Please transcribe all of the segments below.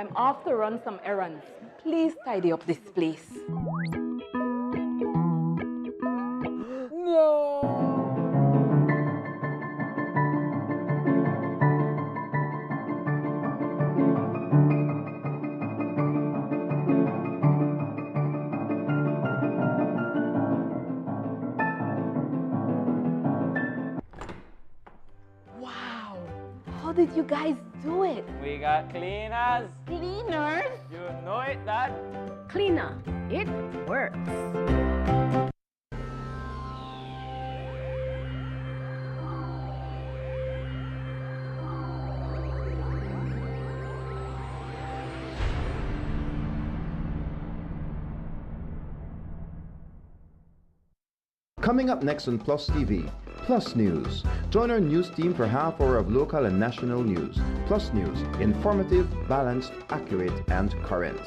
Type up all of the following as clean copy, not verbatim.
I'm off to run some errands. Please tidy up this place. No! Wow! How did you guys do it? We got cleaners. Cleaners? You know it, Dad. Cleaner, it works. Coming up next on Plus TV, Plus News. Join our news team for half hour of local and national news. Plus News, informative, balanced, accurate, and current.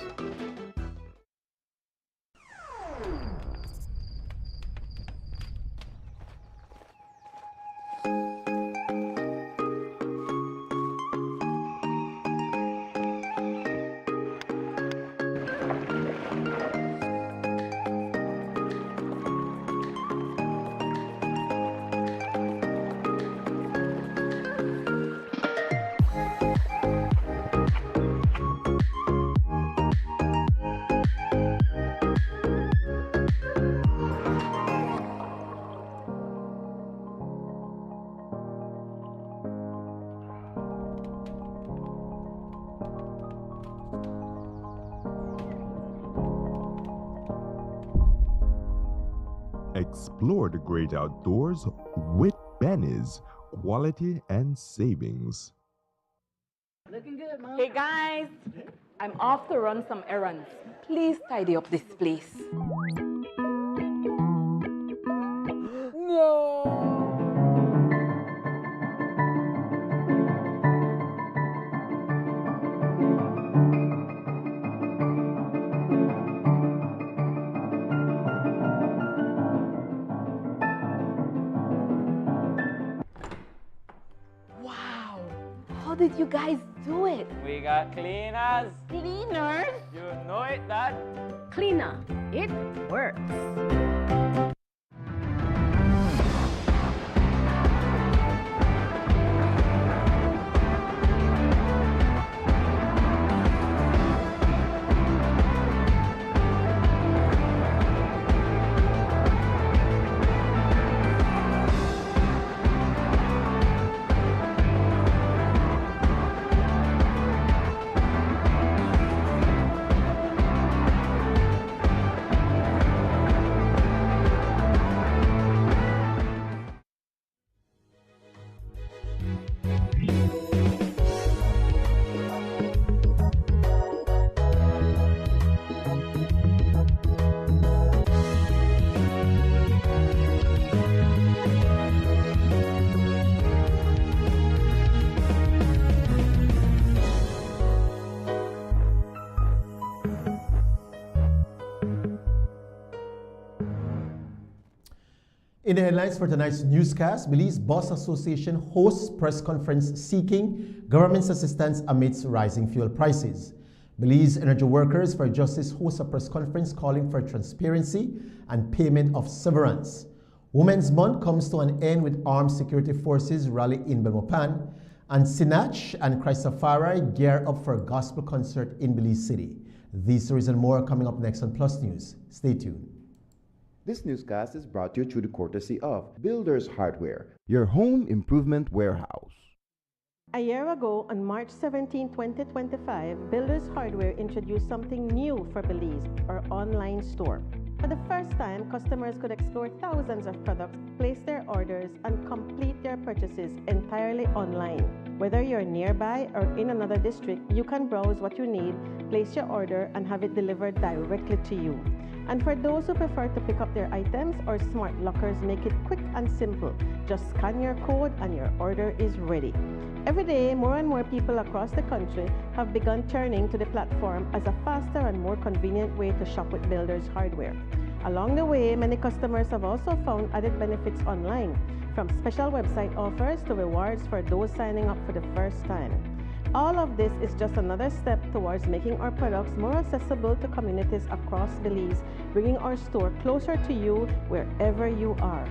Explore the great outdoors with Benny's quality and savings. Looking good, Mom. Hey guys! I'm off to run some errands. Please tidy up this place. No! Wow! How did you guys do it? We got cleaners. Cleaners? You know it, Dad. Cleaner, it works. In the headlines for tonight's newscast, Belize Bus Association hosts press conference seeking government's assistance amidst rising fuel prices. Belize Energy Workers for Justice hosts a press conference calling for transparency and payment of severance. Women's Month comes to an end with armed security forces rally in Belmopan, and Sinach and Christafari gear up for a gospel concert in Belize City. These stories and more are coming up next on Plus News. Stay tuned. This newscast is brought to you through the courtesy of Builders Hardware, your home improvement warehouse. A year ago, on March 17, 2025, Builders Hardware introduced something new for Belize, our online store. For the first time, customers could explore thousands of products, place their orders, and complete their purchases entirely online. Whether you're nearby or in another district, you can browse what you need, place your order, and have it delivered directly to you. And for those who prefer to pick up their items, our smart lockers make it quick and simple. Just scan your code and your order is ready. Every day, more and more people across the country have begun turning to the platform as a faster and more convenient way to shop with Builders Hardware. Along the way, many customers have also found added benefits online, from special website offers to rewards for those signing up for the first time. All of this is just another step towards making our products more accessible to communities across Belize, bringing our store closer to you wherever you are.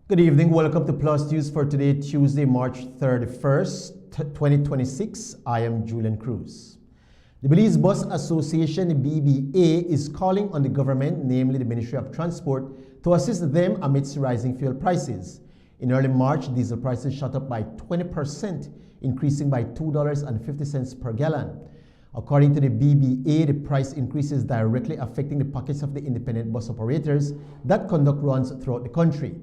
Good evening. Welcome to Plus News for today, Tuesday, March 31st, 2026. I am Julian Cruz. The Belize Bus Association, the BBA, is calling on the government, namely the Ministry of Transport, to assist them amidst rising fuel prices. In early March, diesel prices shot up by 20%, increasing by $2.50 per gallon. According to the BBA, the price increase is directly affecting the pockets of the independent bus operators that conduct runs throughout the country.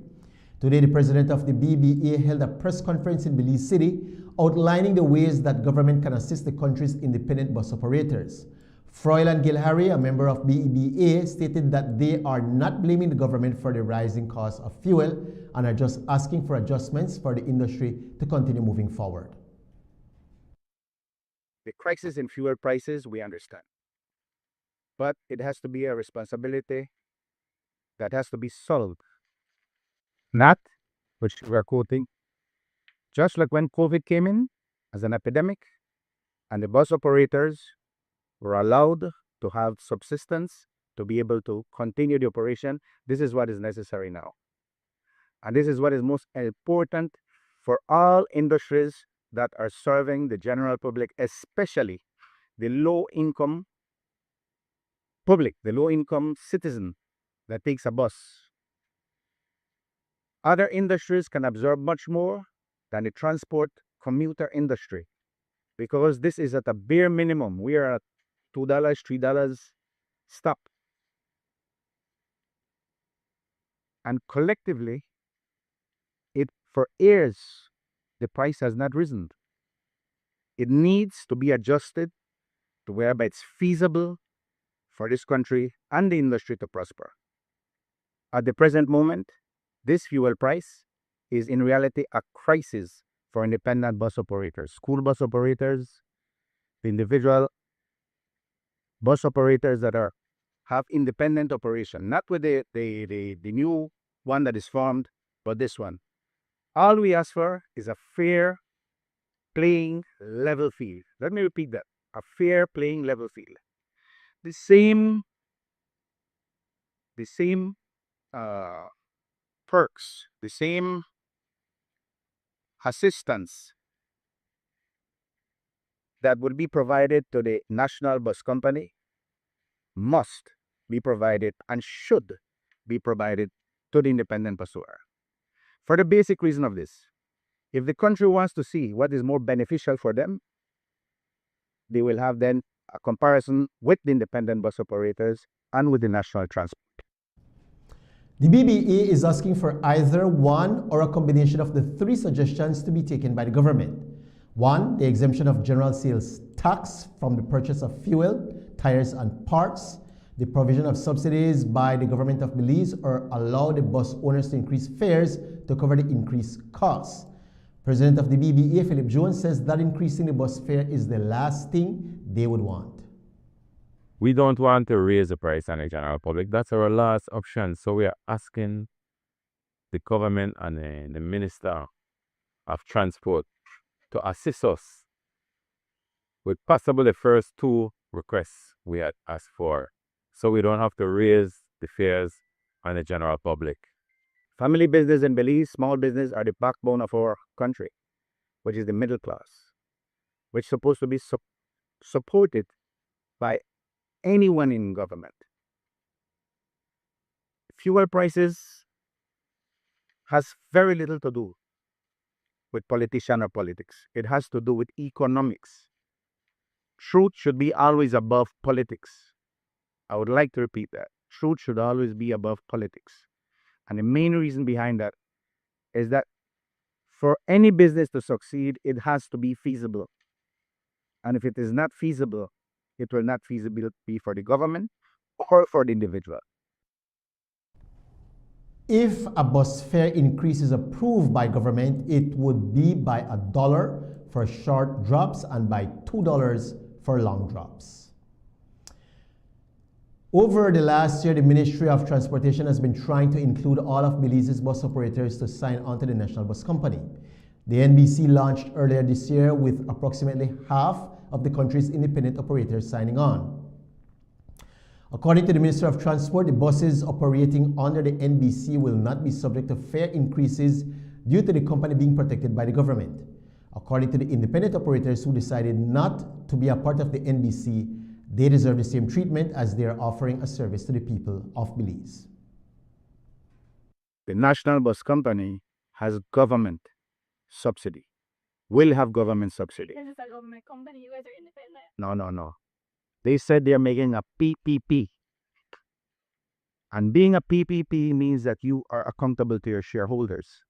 Today, the president of the BBA held a press conference in Belize City outlining the ways that government can assist the country's independent bus operators. Froilan Gilharry, a member of BBA, stated that they are not blaming the government for the rising cost of fuel and are just asking for adjustments for the industry to continue moving forward. The crisis in fuel prices, we understand. But it has to be a responsibility that has to be solved. Not, which we are quoting, just like when COVID came in as an epidemic and the bus operators were allowed to have subsistence to be able to continue the operation, this is what is necessary now. And this is what is most important for all industries that are serving the general public, especially the low-income public, the low-income citizen that takes a bus. Other industries can absorb much more than the transport commuter industry because this is at a bare minimum. We are at $2, $3 stop. And collectively, for years, the price has not risen. It needs to be adjusted to whereby it's feasible for this country and the industry to prosper. At the present moment, this fuel price is in reality a crisis for independent bus operators, school bus operators, the individual bus operators that have independent operation, not with the new one that is formed, but this one. All we ask for is a fair playing level field. Let me repeat that. A fair playing level field. The same perks, the same assistance that would be provided to the national bus company must be provided and should be provided to the independent busser. For the basic reason of this, if the country wants to see what is more beneficial for them, they will have then a comparison with the independent bus operators and with the national transport. The BBA is asking for either one or a combination of the three suggestions to be taken by the government. One, the exemption of general sales tax from the purchase of fuel, tires, and parts, the provision of subsidies by the government of Belize, or allow the bus owners to increase fares to cover the increased costs. President of the BBA, Philip Jones, says that increasing the bus fare is the last thing they would want. We don't want to raise the price on the general public. That's our last option. So we are asking the government and the Minister of Transport to assist us with possibly the first two requests we had asked for, so we don't have to raise the fares on the general public. Family business in Belize, small business, are the backbone of our country, which is the middle class, which is supposed to be supported by anyone in government. Fuel prices has very little to do with politician or politics. It has to do with economics. Truth should be always above politics. I would like to repeat that. Truth should always be above politics. And the main reason behind that is that for any business to succeed, it has to be feasible. And if it is not feasible, it will not feasible be for the government or for the individual. If a bus fare increase is approved by government, it would be by $1 for short drops and by $2 for long drops. Over the last year, the Ministry of Transportation has been trying to include all of Belize's bus operators to sign on to the National Bus Company. The NBC launched earlier this year with approximately half of the country's independent operators signing on. According to the Minister of Transport, the buses operating under the NBC will not be subject to fare increases due to the company being protected by the government. According to the independent operators who decided not to be a part of the NBC, they deserve the same treatment as they are offering a service to the people of Belize. The National Bus Company has government subsidy, will have government subsidy. This is a government company. You guys are independent. No. They said they're making a PPP. And being a PPP means that you are accountable to your shareholders.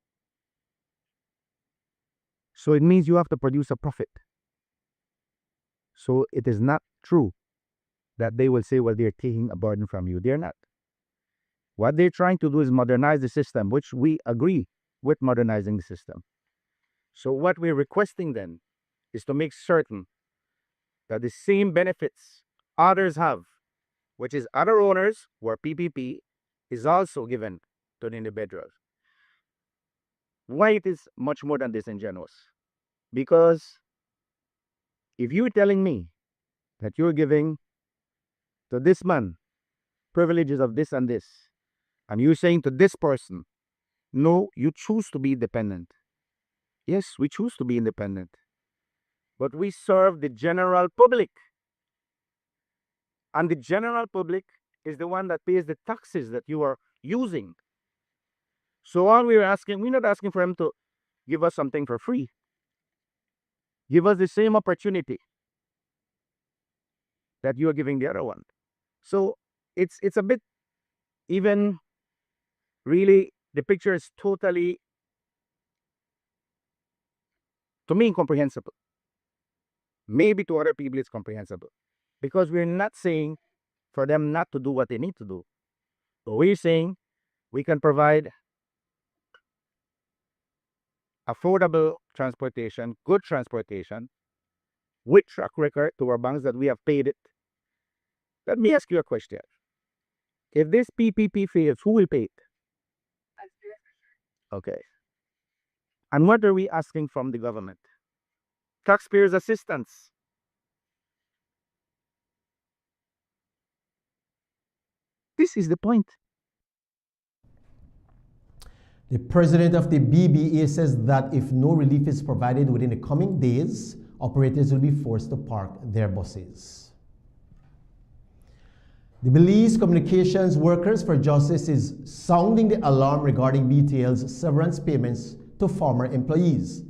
So it means you have to produce a profit. So it is not true that they will say, well, they're taking a burden from you. They're not. What they're trying to do is modernize the system, which we agree with modernizing the system. So what we're requesting then is to make certain that the same benefits others have, which is other owners who are PPP, is also given to the individuals. Why it is much more than disingenuous? Because if you're telling me that you're giving to this man privileges of this and this, and you're saying to this person, no, you choose to be independent. Yes, we choose to be independent, but we serve the general public. And the general public is the one that pays the taxes that you are using. So all we're not asking for him to give us something for free. Give us the same opportunity that you are giving the other one. So it's a bit, even really, the picture is totally, to me, incomprehensible. Maybe to other people it's comprehensible. Because we're not saying for them not to do what they need to do. But we're saying we can provide affordable transportation, good transportation, with track record to our banks that we have paid it. Let me ask you a question. If this PPP fails, who will pay it? Okay. And what are we asking from the government? Taxpayers' assistance. This is the point. The president of the BBA says that if no relief is provided within the coming days, operators will be forced to park their buses. The Belize Communications Workers for Justice is sounding the alarm regarding BTL's severance payments to former employees.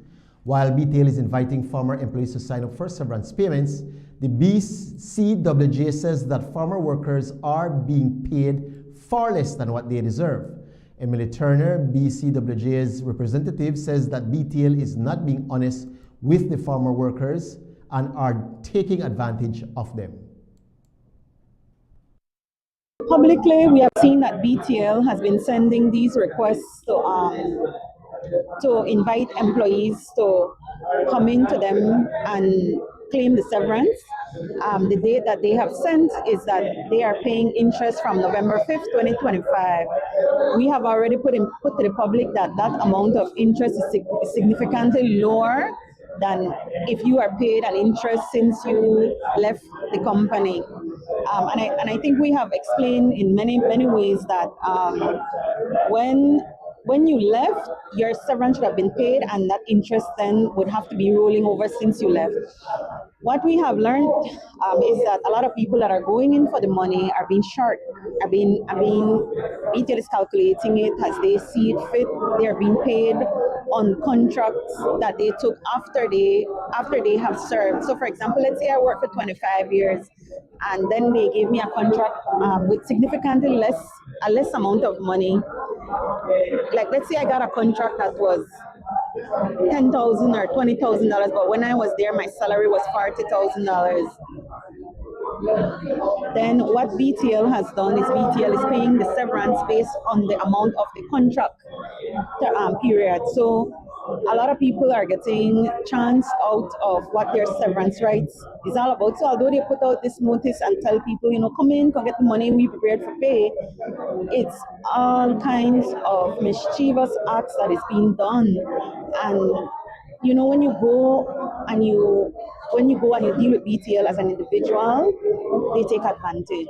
While BTL is inviting former employees to sign up for severance payments, the BCWJ says that former workers are being paid far less than what they deserve. Emily Turner, BCWJ's representative, says that BTL is not being honest with the former workers and are taking advantage of them. Publicly, we have seen that BTL has been sending these requests to invite employees to come into them and claim the severance. The date that they have sent is that they are paying interest from November 5th, 2025. We have already put to the public that amount of interest is significantly lower than if you are paid an interest since you left the company. And I think we have explained in many ways that when you left, your severance should have been paid, and that interest then would have to be rolling over since you left. What we have learned is that a lot of people that are going in for the money are being short. BTL is calculating it as they see it fit. They are being paid on contracts that they took after they have served. So, for example, let's say I worked for 25 years, and then they gave me a contract with significantly less amount of money. Like, let's say I got a contract that was $10,000 or $20,000, but when I was there, my salary was $40,000. Then what BTL has done is BTL is paying the severance based on the amount of the contract period. So a lot of people are getting chance out of what their severance rights is all about. So although they put out this notice and tell people, come in, come get the money, we prepared for pay, it's all kinds of mischievous acts that is being done. And when you go and you deal with BTL as an individual, they take advantage.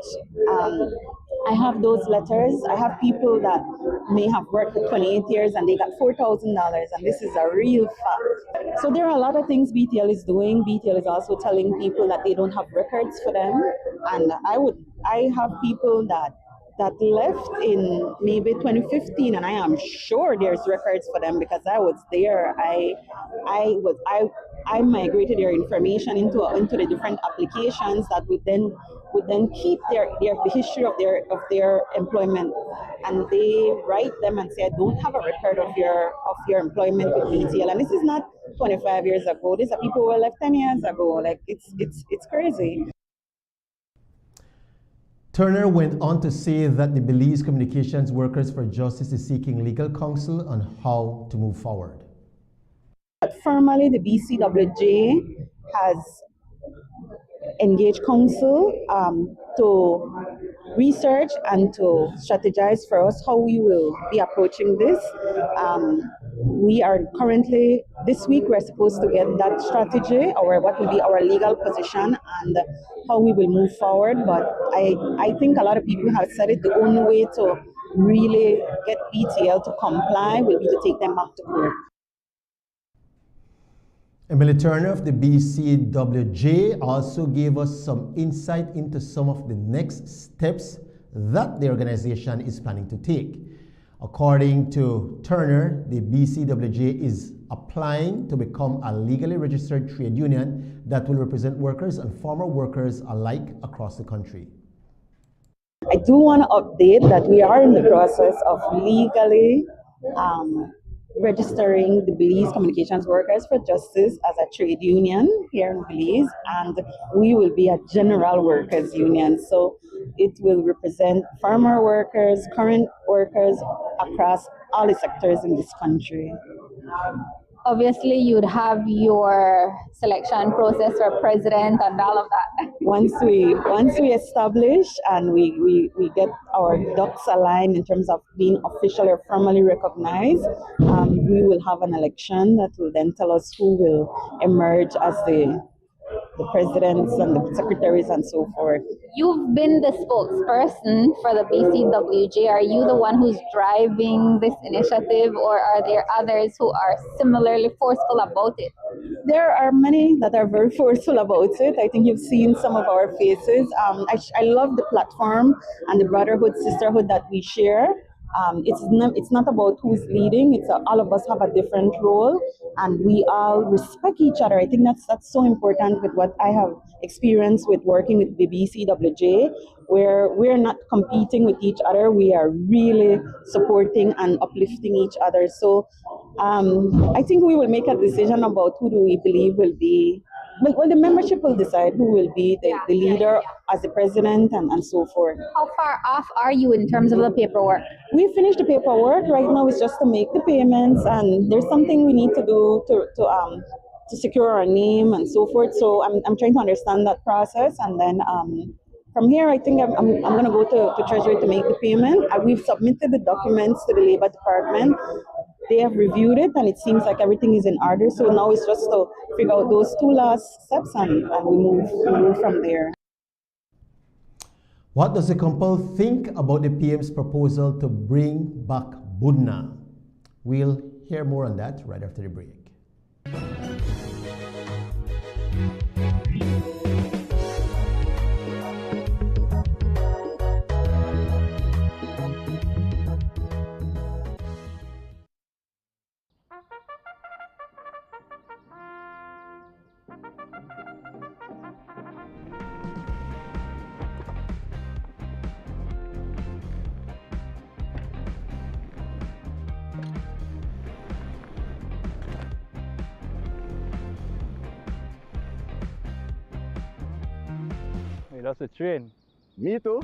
I have those letters. I have people that may have worked for 28 years and they got $4,000, and this is a real fact. So there are a lot of things BTL is doing. BTL is also telling people that they don't have records for them, and I have people that left in maybe 2015, and I am sure there's records for them because I was there. I migrated their information into the different applications that would then keep the history of their employment, and they write them and say, I don't have a record of your employment with BTL. And this is not 25 years ago. These are people who were left 10 years ago. Like it's crazy. Turner went on to say that the Belize Communications Workers for Justice is seeking legal counsel on how to move forward. Formally, the BCWJ has engaged counsel to research and to strategize for us how we will be approaching this. We are currently, this week, we're supposed to get that strategy, or what will be our legal position and how we will move forward. But I think a lot of people have said it, the only way to really get BTL to comply will be to take them back to court. Emily Turner of the BCWJ also gave us some insight into some of the next steps that the organization is planning to take. According to Turner, the BCWJ is applying to become a legally registered trade union that will represent workers and former workers alike across the country. I do want to update that we are in the process of legally registering the Belize Communications Workers for Justice as a trade union here in Belize, and we will be a general workers union. So it will represent farmer workers, current workers across all the sectors in this country. Obviously, you'd have your selection process for president and all of that. Once we establish and we get our ducks aligned in terms of being officially or formally recognized, we will have an election that will then tell us who will emerge as the presidents and the secretaries and so forth. You've been the spokesperson for the BCWJ. Are you the one who's driving this initiative, or are there others who are similarly forceful about it? There are many that are very forceful about it. I think you've seen some of our faces. I love the platform and the brotherhood, sisterhood that we share. It's not about who's leading. It's all of us have a different role, and we all respect each other. I think that's so important with what I have experienced with working with the BCWJ, where we're not competing with each other. We are really supporting and uplifting each other. So I think we will make a decision about who do we believe will be. Well, the membership will decide who will be the leader as the president and so forth. How far off are you in terms of the paperwork? We finished the paperwork. Right now it's just to make the payments, and there's something we need to do to secure our name and so forth. So I'm trying to understand that process, and then from here I think I'm going to go to Treasury to make the payment. We've submitted the documents to the Labor Department. They have reviewed it, and it seems like everything is in order. So now it's just to figure out those two last steps, and we move from there. What does the couple think about the PM's proposal to bring back Budna? We'll hear more on that right after the break. That's a train. Me too.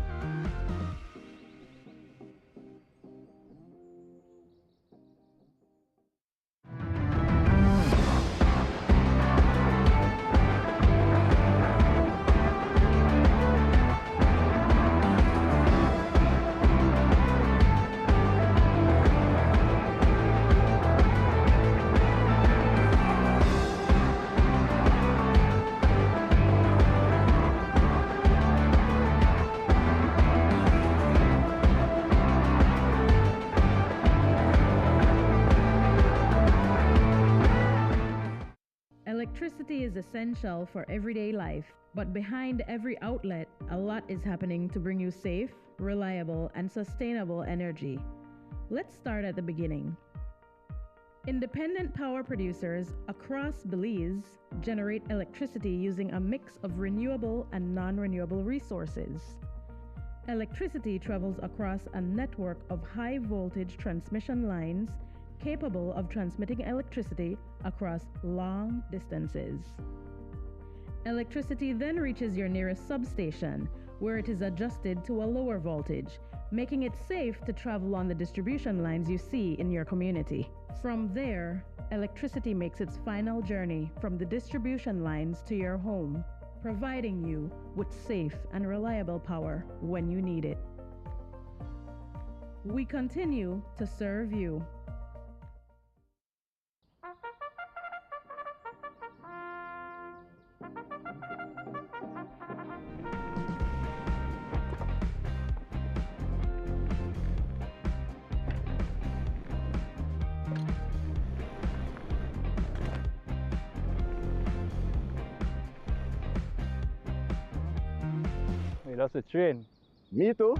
Electricity is essential for everyday life, but behind every outlet, a lot is happening to bring you safe, reliable, and sustainable energy. Let's start at the beginning. Independent power producers across Belize generate electricity using a mix of renewable and non-renewable resources. Electricity travels across a network of high-voltage transmission lines capable of transmitting electricity across long distances. Electricity then reaches your nearest substation, where it is adjusted to a lower voltage, making it safe to travel on the distribution lines you see in your community. From there, electricity makes its final journey from the distribution lines to your home, providing you with safe and reliable power when you need it. We continue to serve you. That's a train. Me too.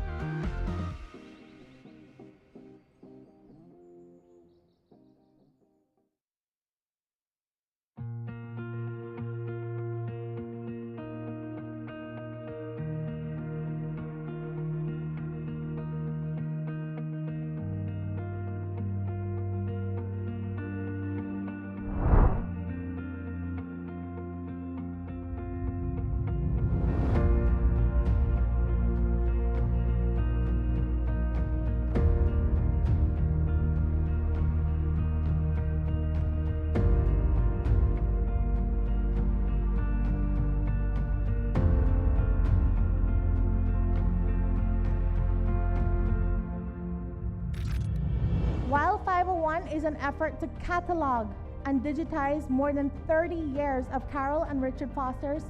While 501 is an effort to catalog and digitize more than 30 years of Carol and Richard Foster's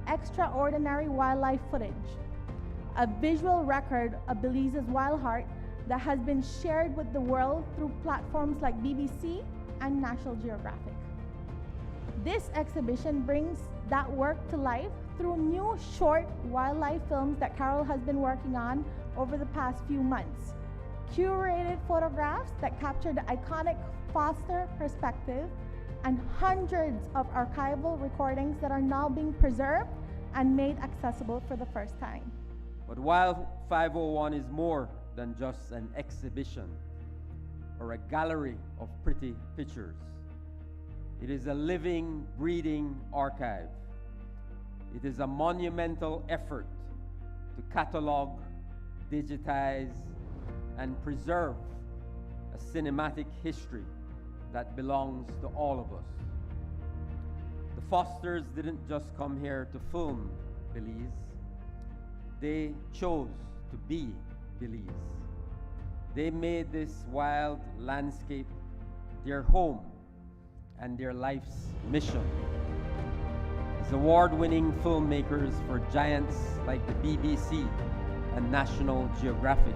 extraordinary wildlife footage, a visual record of Belize's wild heart that has been shared with the world through platforms like BBC and National Geographic. This exhibition brings that work to life through new short wildlife films that Carol has been working on over the past few months. Curated photographs that capture the iconic Foster perspective, and hundreds of archival recordings that are now being preserved and made accessible for the first time. But while 501 is more than just an exhibition or a gallery of pretty pictures, it is a living, breathing archive. It is a monumental effort to catalog, digitize, and preserve a cinematic history that belongs to all of us. The Fosters didn't just come here to film Belize. They chose to be Belize. They made this wild landscape their home and their life's mission. As award-winning filmmakers for giants like the BBC and National Geographic,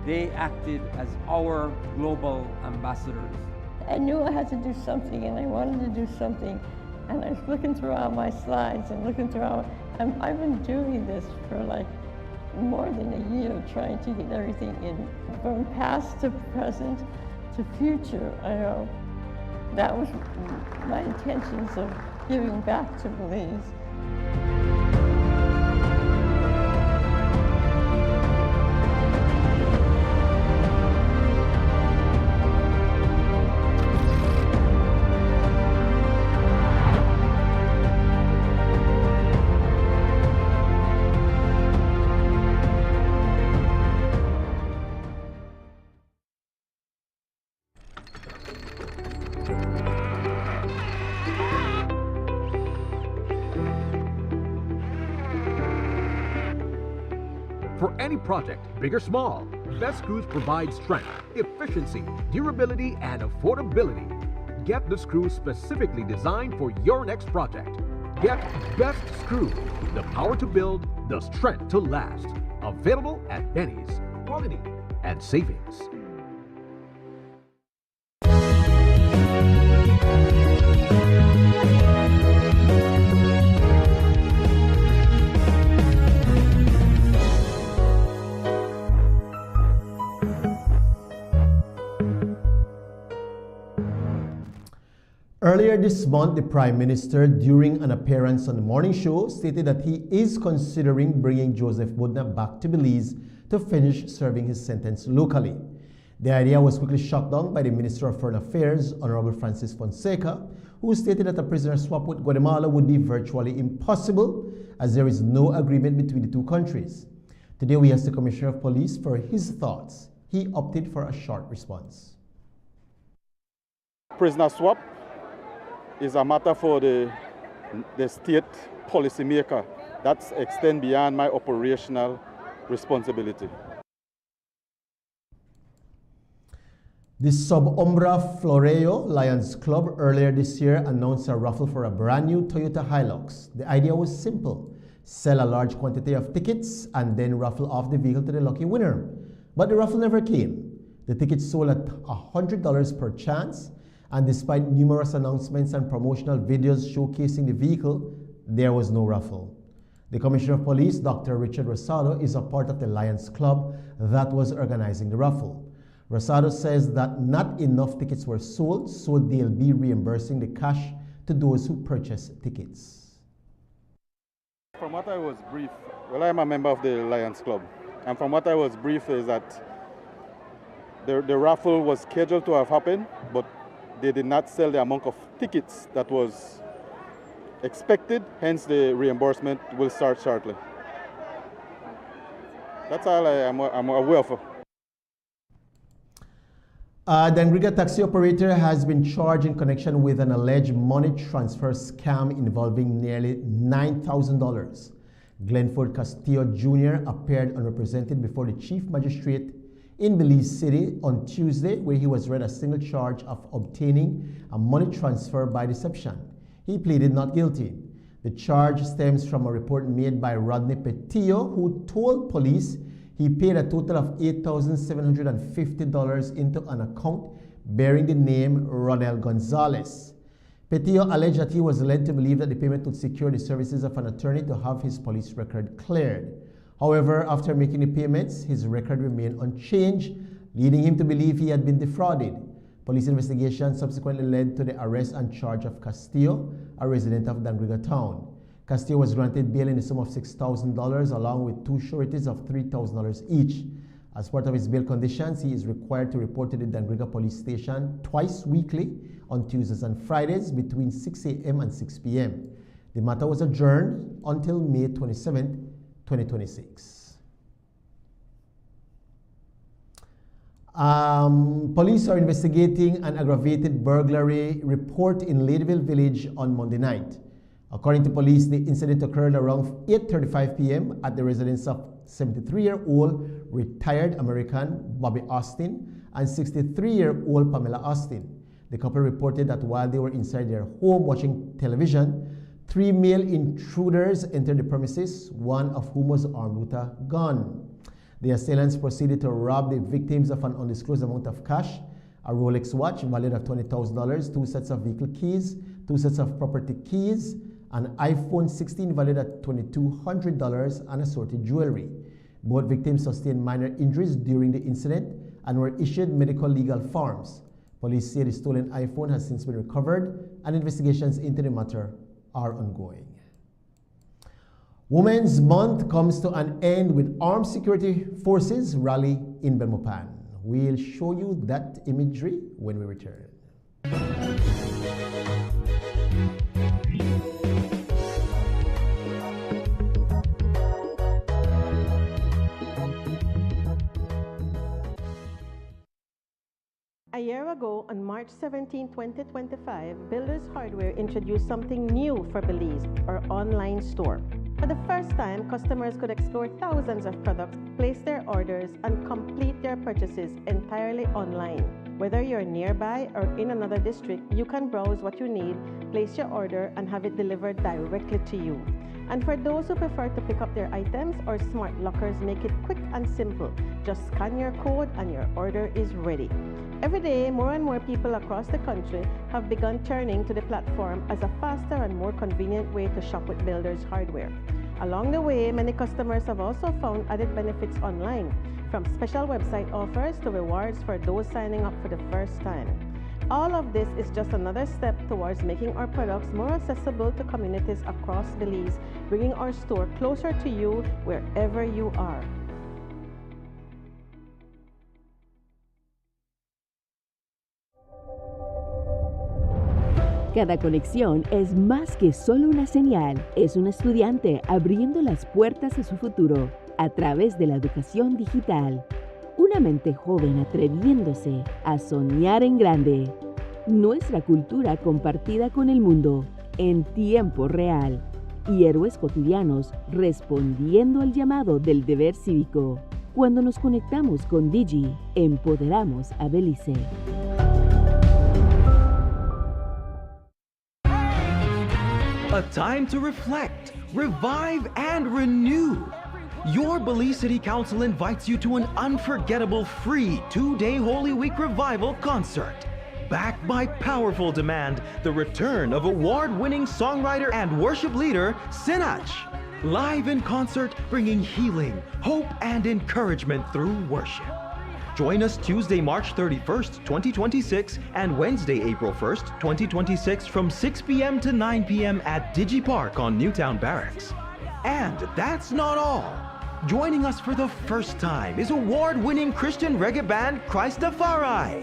they acted as our global ambassadors. I knew I had to do something, and I wanted to do something, and I was looking through all my slides and looking through all, and I've been doing this for like more than a year, trying to get everything in, from past to present to future. I know that was my intentions of giving back to Belize. any project, big or small, Best Screws provide strength, efficiency, durability, and affordability. Get the screws specifically designed for your next project. Get Best Screw, the power to build, the strength to last. Available at Benny's. Quality and savings. Earlier this month, the Prime Minister, during an appearance on the morning show, stated that he is considering bringing Joseph Budna back to Belize to finish serving his sentence locally. The idea was quickly shot down by the Minister of Foreign Affairs, Honorable Francis Fonseca, who stated that a prisoner swap with Guatemala would be virtually impossible as there is no agreement between the two countries. Today we asked the Commissioner of Police for his thoughts. He opted for a short response. Prisoner swap is a matter for the state policymaker. That's extend beyond my operational responsibility. The Sub-Umbra Floreo Lions Club earlier this year announced a raffle for a brand new Toyota Hilux. The idea was simple: sell a large quantity of tickets and then raffle off the vehicle to the lucky winner. But the raffle never came. The tickets sold at $100 per chance, and despite numerous announcements and promotional videos showcasing the vehicle, there was no raffle. The Commissioner of Police, Dr. Richard Rosado, is a part of the Lions Club that was organizing the raffle. Rosado says that not enough tickets were sold, so they'll be reimbursing the cash to those who purchased tickets. From what I was briefed, well, I'm a member of the Lions Club, and from what I was briefed is that the raffle was scheduled to have happened, but they did not sell the amount of tickets that was expected, hence the reimbursement will start shortly. That's all I'm aware of. The Angriga taxi operator has been charged in connection with an alleged money transfer scam involving nearly $9,000. Glenford Castillo Jr. appeared unrepresented before the Chief Magistrate in Belize City on Tuesday, where he was read a single charge of obtaining a money transfer by deception. He pleaded not guilty. The charge stems from a report made by Rodney Petillo, who told police he paid a total of $8,750 into an account bearing the name Ronel Gonzalez. Petillo alleged that he was led to believe that the payment would secure the services of an attorney to have his police record cleared. However, after making the payments, his record remained unchanged, leading him to believe he had been defrauded. Police investigation subsequently led to the arrest and charge of Castillo, a resident of Dangriga town. Castillo was granted bail in the sum of $6,000 along with two sureties of $3,000 each. As part of his bail conditions, he is required to report to the Dangriga police station twice weekly on Tuesdays and Fridays between 6 a.m. and 6 p.m. The matter was adjourned until May 27, 2026. Police are investigating an aggravated burglary report in Ladyville Village on Monday night. According to police, the incident occurred around 8:35 p.m. at the residence of 73-year-old retired American Bobby Austin and 63-year-old Pamela Austin. The couple reported that while they were inside their home watching television, 3 male intruders entered the premises, one of whom was armed with a gun. The assailants proceeded to rob the victims of an undisclosed amount of cash, a Rolex watch valued at $20,000, 2 sets of vehicle keys, 2 sets of property keys, an iPhone 16 valued at $2,200, and assorted jewelry. Both victims sustained minor injuries during the incident and were issued medical legal forms. Police say the stolen iPhone has since been recovered and investigations into the matter are ongoing. Women's Month comes to an end with Armed Security Forces rally in Belmopan. We'll show you that imagery when we return. A year ago, on March 17, 2025, Builders Hardware introduced something new for Belize, our online store. For the first time, customers could explore thousands of products, place their orders, and complete their purchases entirely online. Whether you're nearby or in another district, you can browse what you need, place your order, and have it delivered directly to you. And for those who prefer to pick up their items, our smart lockers make it quick and simple. Just scan your code and your order is ready. Every day, more and more people across the country have begun turning to the platform as a faster and more convenient way to shop with Builders Hardware. Along the way, many customers have also found added benefits online, from special website offers to rewards for those signing up for the first time. All of this is just another step towards making our products more accessible to communities across Belize, bringing our store closer to you wherever you are. Cada conexión es más que solo una señal, es un estudiante abriendo las puertas a su futuro a través de la educación digital. Una mente joven atreviéndose a soñar en grande. Nuestra cultura compartida con el mundo en tiempo real. Y héroes cotidianos respondiendo al llamado del deber cívico. Cuando nos conectamos con Digi, empoderamos a Belice. A time to reflect, revive, and renew. Your Belize City Council invites you to an unforgettable free 2-day Holy Week Revival concert. Backed by powerful demand, the return of award-winning songwriter and worship leader, Sinach. Live in concert, bringing healing, hope, and encouragement through worship. Join us Tuesday, March 31st, 2026 and Wednesday, April 1st, 2026 from 6 p.m. to 9 p.m. at Digi Park on Newtown Barracks. And that's not all. Joining us for the first time is award-winning Christian reggae band Christafari.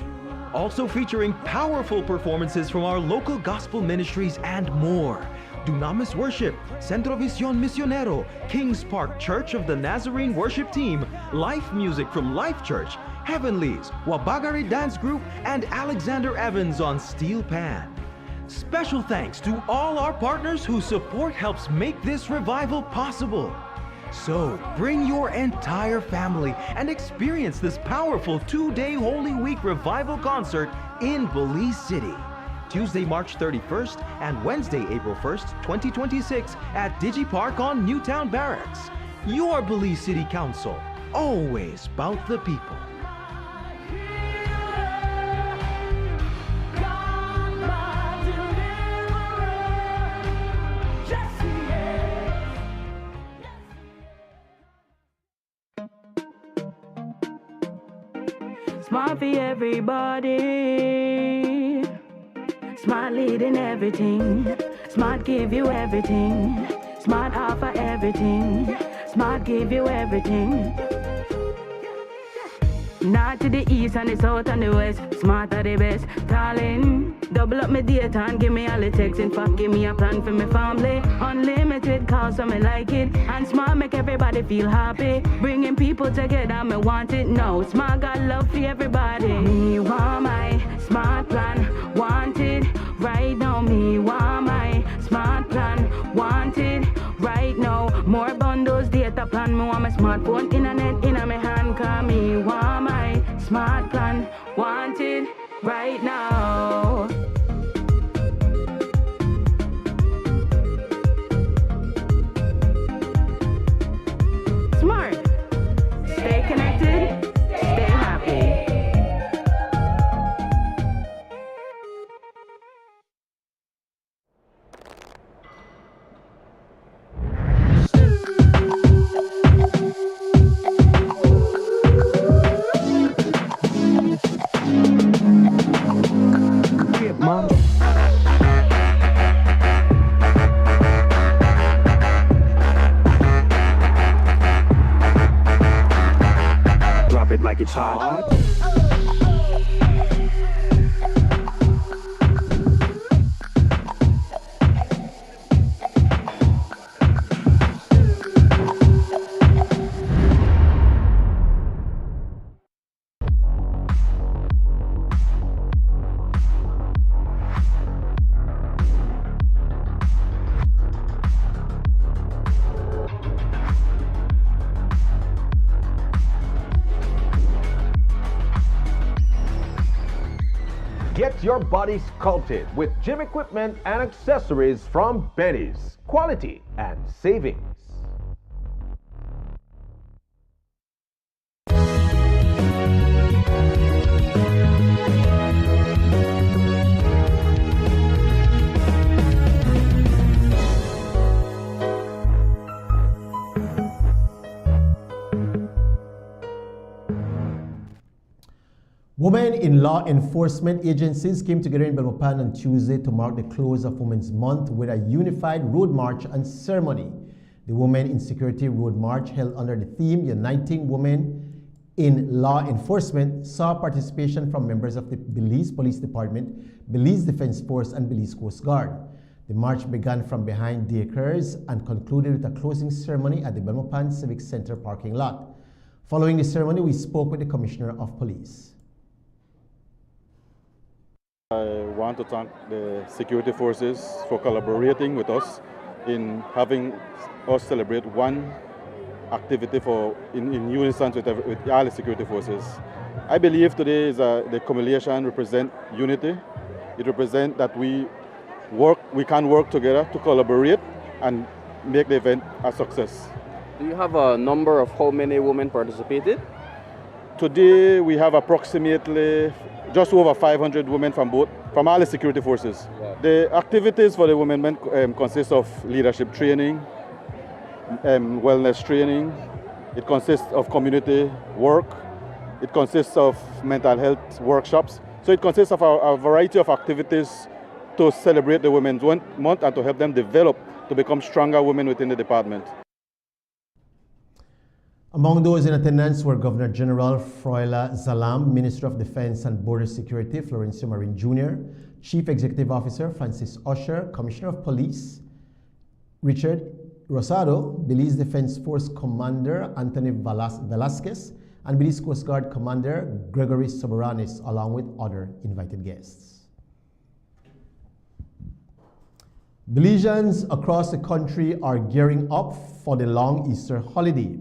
Also featuring powerful performances from our local gospel ministries and more. Dunamis Worship, Centro Visión Misionero, Kings Park Church of the Nazarene Worship Team, Life Music from Life Church, Heavenlies, Wabagari Dance Group, and Alexander Evans on steel pan. Special thanks to all our partners whose support helps make this revival possible. So bring your entire family and experience this powerful 2-day Holy Week Revival concert in Belize City. Tuesday, March 31st and Wednesday, April 1st, 2026 at Digi Park on Newtown Barracks. Your Belize City Council, always about the people. Smart for everybody. Smart leading everything. Smart give you everything. Smart offer everything. Smart give you everything. North to the east and the south and the west. Smart are the best. Darling, double up my data and give me all the text. In fact, give me a plan for my family. Unlimited calls, so me like it. And Smart make everybody feel happy. Bringing people together, me want it now. Smart got love for everybody. Me want my Smart plan. Want it right now. Me want my Smart plan. Want it right now. More bundles, data plan. Me want my smartphone, internet in my hand. Cause me want my Smart plan. Want it right now. Smart. Stay connected. Stay happy. Mom. Drop it like it's hot. Get your body sculpted with gym equipment and accessories from Benny's. Quality and savings. Women in law enforcement agencies came together in Belmopan on Tuesday to mark the close of Women's Month with a unified road march and ceremony. The Women in Security Road March, held under the theme Uniting Women in Law Enforcement, saw participation from members of the Belize Police Department, Belize Defense Force, and Belize Coast Guard. The march began from behind daycares and concluded with a closing ceremony at the Belmopan Civic Center parking lot. Following the ceremony, we spoke with the Commissioner of Police. I want to thank the security forces for collaborating with us in having us celebrate one activity in unison with all the security forces. I believe today is the culmination represents unity. It represents that we can work together to collaborate and make the event a success. Do you have a number of how many women participated? Today we have approximately just over 500 women from all the security forces. Wow. The activities for the women consist of leadership training, wellness training. It consists of community work. It consists of mental health workshops. So it consists of a variety of activities to celebrate the Women's Month and to help them develop to become stronger women within the department. Among those in attendance were Governor General Froila Zalam, Minister of Defense and Border Security Florencio Marin Jr., Chief Executive Officer Francis Usher, Commissioner of Police Richard Rosado, Belize Defense Force Commander Anthony Velasquez, and Belize Coast Guard Commander Gregory Soberanis, along with other invited guests. Belizeans across the country are gearing up for the long Easter holiday.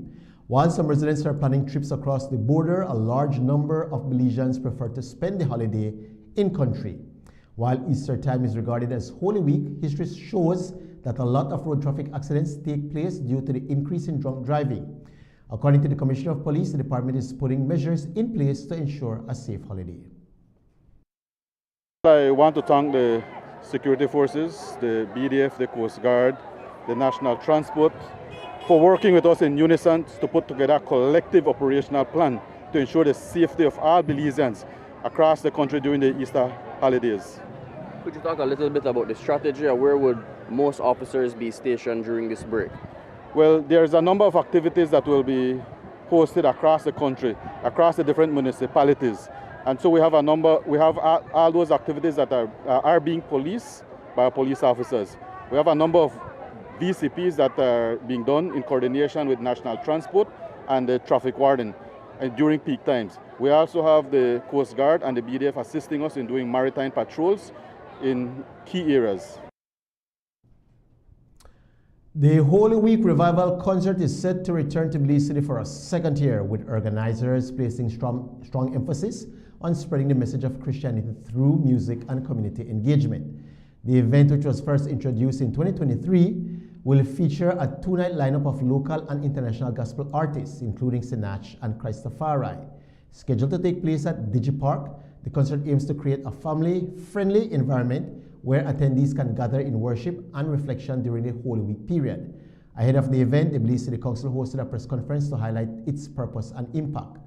While some residents are planning trips across the border, a large number of Belizeans prefer to spend the holiday in country. While Easter time is regarded as Holy Week, history shows that a lot of road traffic accidents take place due to the increase in drunk driving. According to the Commissioner of Police, the department is putting measures in place to ensure a safe holiday. I want to thank the security forces, the BDF, the Coast Guard, the National Transport, for working with us in unison to put together a collective operational plan to ensure the safety of all Belizeans across the country during the Easter holidays. Could you talk a little bit about the strategy, or where would most officers be stationed during this break? Well, there's a number of activities that will be hosted across the country, across the different municipalities. And so we have all those activities that are being policed by our police officers. We have a number of VCPs that are being done in coordination with National Transport and the traffic warden during peak times. We also have the Coast Guard and the BDF assisting us in doing maritime patrols in key areas. The Holy Week Revival Concert is set to return to Belize City for a second year, with organizers placing strong emphasis on spreading the message of Christianity through music and community engagement. The event, which was first introduced in 2023, will feature a two-night lineup of local and international gospel artists, including Sinach and Christafari. Scheduled to take place at DigiPark, the concert aims to create a family-friendly environment where attendees can gather in worship and reflection during the Holy Week period. Ahead of the event, the Belize City Council hosted a press conference to highlight its purpose and impact.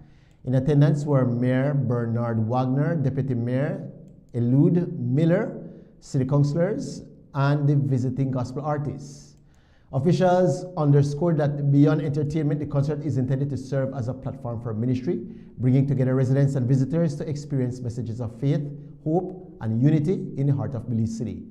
In attendance were Mayor Bernard Wagner, Deputy Mayor Elude Miller, City Councilors, and the visiting gospel artists. Officials underscored that beyond entertainment, the concert is intended to serve as a platform for ministry, bringing together residents and visitors to experience messages of faith, hope, and unity in the heart of Belize City.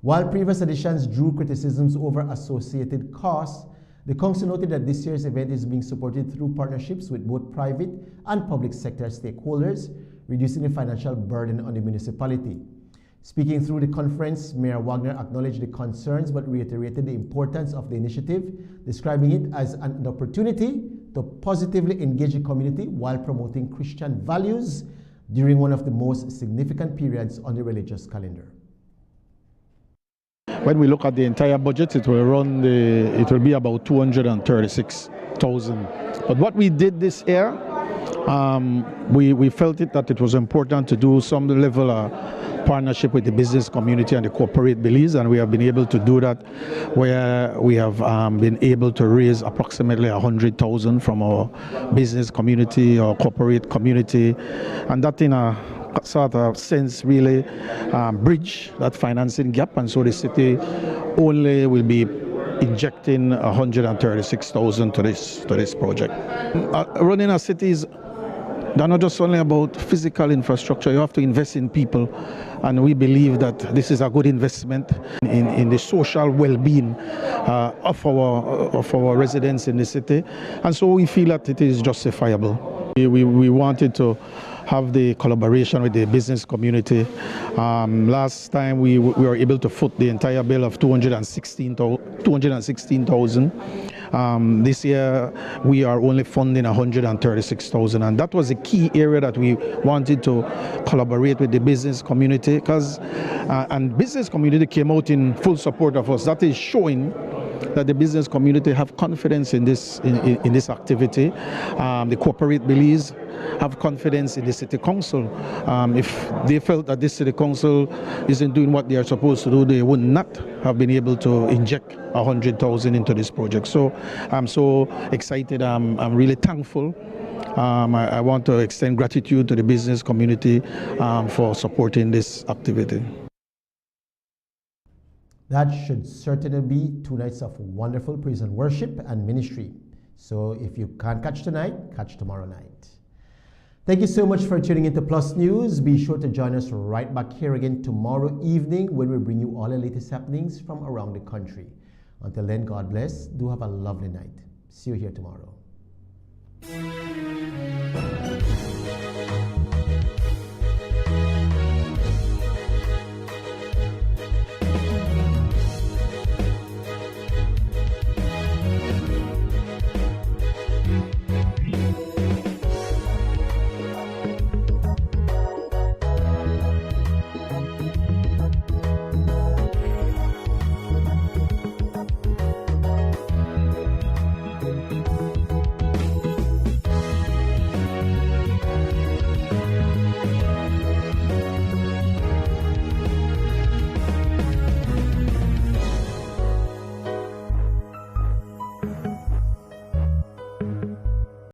While previous editions drew criticisms over associated costs, the council noted that this year's event is being supported through partnerships with both private and public sector stakeholders, reducing the financial burden on the municipality. Speaking through the conference, Mayor Wagner acknowledged the concerns but reiterated the importance of the initiative, describing it as an opportunity to positively engage the community while promoting Christian values during one of the most significant periods on the religious calendar. When we look at the entire budget, it will be about 236,000. But what we did this year, we felt that it was important to do some level of partnership with the business community and the corporate beliefs, and we have been able to do that, where we have been able to raise approximately 100,000 from our business community or corporate community, and that in a sort of sense really bridge that financing gap, and so the city only will be injecting 136,000 to this project. Running a city is not just only about physical infrastructure. You have to invest in people, and we believe that this is a good investment in the social well-being of our residents in the city, and so we feel that it is justifiable. We wanted to have the collaboration with the business community. Last time we were able to foot the entire bill of 216,000. This year we are only funding 136,000, and that was a key area that we wanted to collaborate with the business community, and business community came out in full support of us. That is showing that the business community have confidence in this activity. The corporate beliefs have confidence in the city council. If they felt that this city council isn't doing what they are supposed to do, they would not have been able to inject 100,000 into this project. So I'm so excited. I'm really thankful. I want to extend gratitude to the business community for supporting this activity. That should certainly be 2 nights of wonderful praise and worship and ministry. So if you can't catch tonight, catch tomorrow night. Thank you so much for tuning into Plus News. Be sure to join us right back here again tomorrow evening when we bring you all the latest happenings from around the country. Until then, God bless. Do have a lovely night. See you here tomorrow.